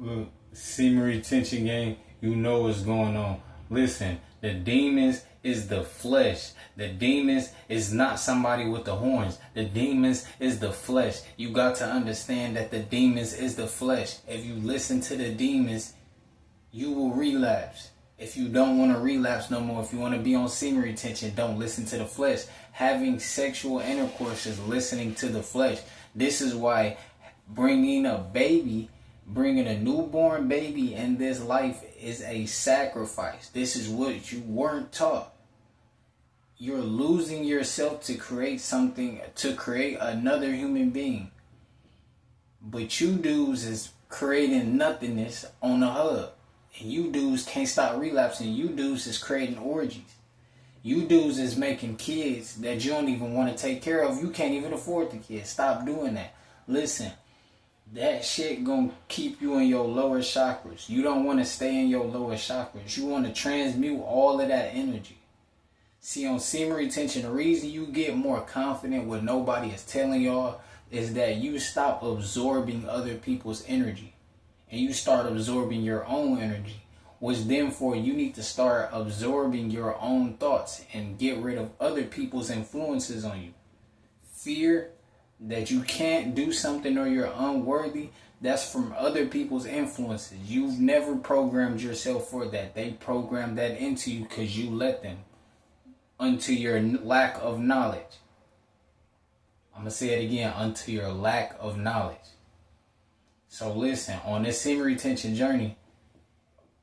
Look, semen retention game, you know what's going on. Listen, the demons is the flesh. The demons is not somebody with the horns. The demons is the flesh. You got to understand that the demons is the flesh. If you listen to the demons, you will relapse. If you don't want to relapse no more, if you want to be on semen retention, don't listen to the flesh. Having sexual intercourse is listening to the flesh. This is why bringing a newborn baby in this life is a sacrifice. This is what you weren't taught. You're losing yourself to create something, to create another human being. But you dudes is creating nothingness on the hub. And you dudes can't stop relapsing. You dudes is creating orgies. You dudes is making kids that you don't even want to take care of. You can't even afford the kids. Stop doing that. Listen, that shit gonna keep you in your lower chakras. You don't want to stay in your lower chakras. You want to transmute all of that energy. See, on semen retention, the reason you get more confident when nobody is telling y'all is that you stop absorbing other people's energy. And you start absorbing your own energy. Which then for you need to start absorbing your own thoughts and get rid of other people's influences on you. Fear that you can't do something or you're unworthy, that's from other people's influences. You've never programmed yourself for that. They programmed that into you because you let them, unto your lack of knowledge. I'm going to say it again, unto your lack of knowledge. So listen, on this semen retention journey,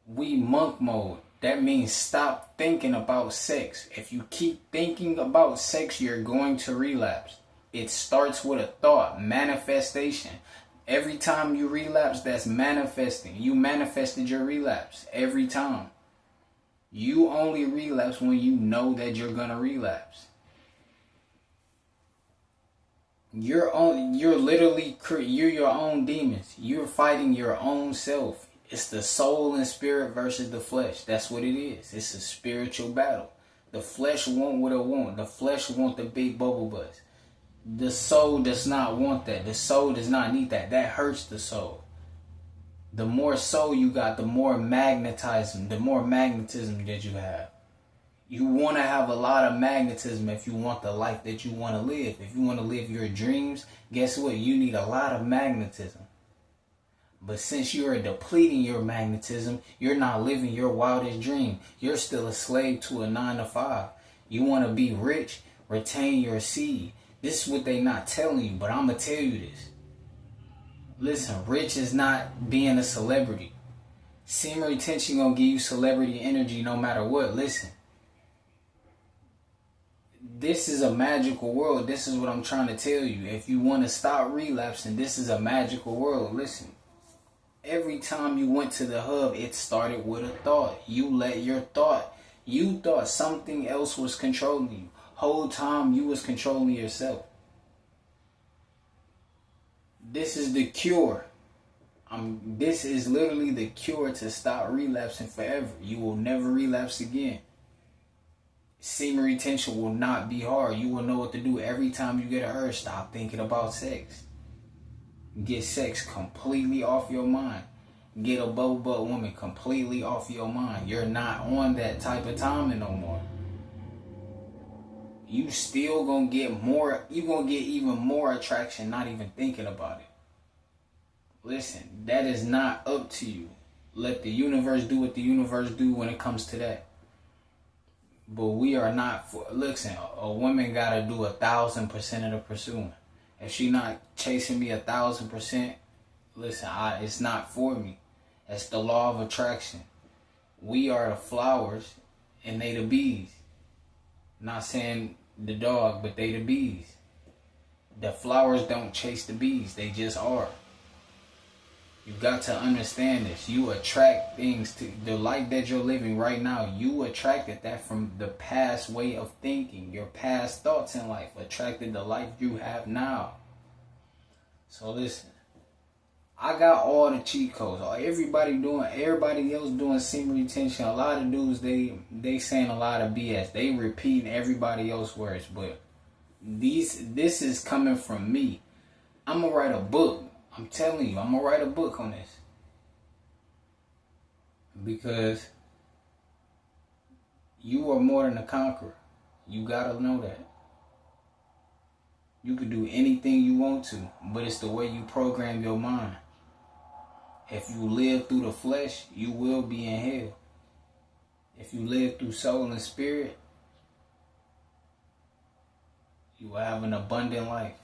we monk mode. That means stop thinking about sex. If you keep thinking about sex, you're going to relapse. It starts with a thought, manifestation. Every time you relapse, that's manifesting. You manifested your relapse every time. You only relapse when you know that you're going to relapse. You're your own demons. You're fighting your own self. It's the soul and spirit versus the flesh. That's what it is. It's a spiritual battle. The flesh want what it want. The flesh want the big bubble butts. The soul does not want that. The soul does not need that. That hurts the soul. The more soul you got, the more magnetism that you have. You want to have a lot of magnetism if you want the life that you want to live. If you want to live your dreams, guess what? You need a lot of magnetism. But since you are depleting your magnetism, you're not living your wildest dream. You're still a slave to a 9-to-5. You want to be rich, retain your seed. This is what they not telling you, but I'm going to tell you this. Listen, rich is not being a celebrity. Semen retention going to give you celebrity energy no matter what. Listen. This is a magical world. This is what I'm trying to tell you. If you want to stop relapsing, this is a magical world. Listen. Every time you went to the hub, it started with a thought. You thought something else was controlling you. Whole time you was controlling yourself. This is the cure. This is literally the cure to stop relapsing forever. You will never relapse again. Semen retention will not be hard. You will know what to do every time you get an urge. Stop thinking about sex. Get sex completely off your mind. Get a bubble butt woman completely off your mind. You're not on that type of timing no more. You still gonna get more. You gonna get even more attraction not even thinking about it. Listen, that is not up to you. Let the universe do what the universe do when it comes to that. But we are not for. Listen, a woman gotta do 1,000% of the pursuing. If she not chasing me 1,000%, listen, it's not for me. That's the law of attraction. We are the flowers, and they the bees. Not saying the dog, but they the bees. The flowers don't chase the bees; they just are. You got to understand this. You attract things to the life that you're living right now. You attracted that from the past way of thinking. Your past thoughts in life attracted the life you have now. So listen, I got all the cheat codes. Everybody else doing semen retention. A lot of dudes, they saying a lot of BS. They repeating everybody else's words, but this is coming from me. I'm gonna write a book. I'm telling you, I'm going to write a book on this. Because you are more than a conqueror. You gotta know that. You can do anything you want to, but it's the way you program your mind. If you live through the flesh, you will be in hell. If you live through soul and spirit, you will have an abundant life.